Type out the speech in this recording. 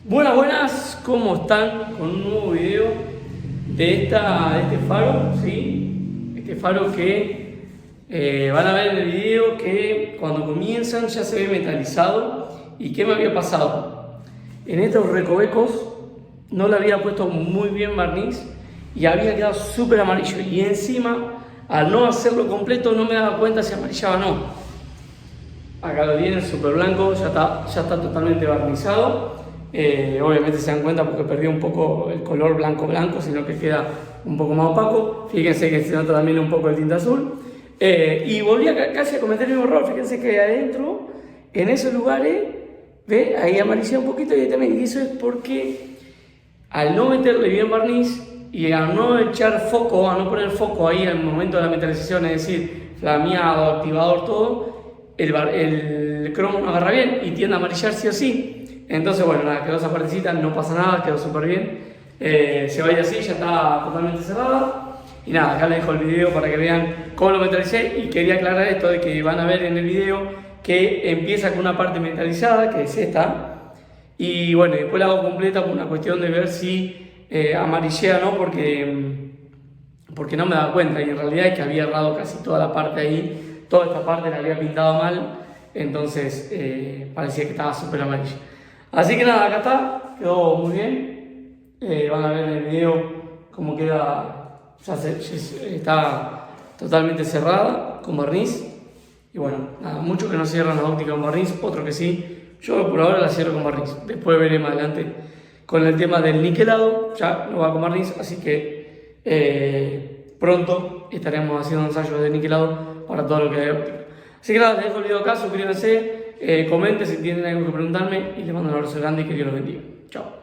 Buenas, buenas, ¿cómo están? Con un nuevo video de este faro, ¿sí? Este faro que van a ver en el video que cuando comienzan ya se ve metalizado. ¿Y qué me había pasado? En estos recovecos no le había puesto muy bien barniz y había quedado súper amarillo. Y encima, al no hacerlo completo, no me daba cuenta si amarillaba o no. Acá lo tienen, súper blanco, ya está totalmente barnizado. Obviamente se dan cuenta porque perdió un poco el color blanco, sino que queda un poco más opaco. Fíjense que se nota también un poco el tinte azul. Y volví casi a cometer el mismo error. Fíjense que adentro, en esos lugares, ¿ve? Ahí amarillea un poquito y ahí también. Y eso es porque al no meterle bien barniz y a no echar foco, a no poner foco ahí al momento de la metalización, es decir, flameado, activador, todo, el cromo no agarra bien y tiende a amarillar sí o sí. Entonces, bueno, nada, quedó esa partecita, no pasa nada, quedó súper bien. Se va a ir así, ya está totalmente cerrada. Y nada, acá les dejo el video para que vean cómo lo metalicé. Y quería aclarar esto de que van a ver en el video que empieza con una parte metalizada, que es esta. Y bueno, después la hago completa por una cuestión de ver si amarillea o no, porque no me daba cuenta. Y en realidad es que había errado casi toda la parte ahí. Toda esta parte la había pintado mal. Entonces parecía que estaba súper amarillo. Así que nada, acá está, quedó muy bien. Van a ver en el video cómo queda, ya está totalmente cerrada con barniz. Y bueno, nada, muchos que no cierran la óptica con barniz, otros que sí. Yo por ahora la cierro con barniz. Después veré más adelante con el tema del niquelado, ya no va con barniz, así que pronto estaremos haciendo ensayos de niquelado para todo lo que hay óptica. Así que nada, les dejo el video acá, suscríbanse. Comenten si tienen algo que preguntarme y les mando un abrazo grande y que Dios los bendiga. Chao.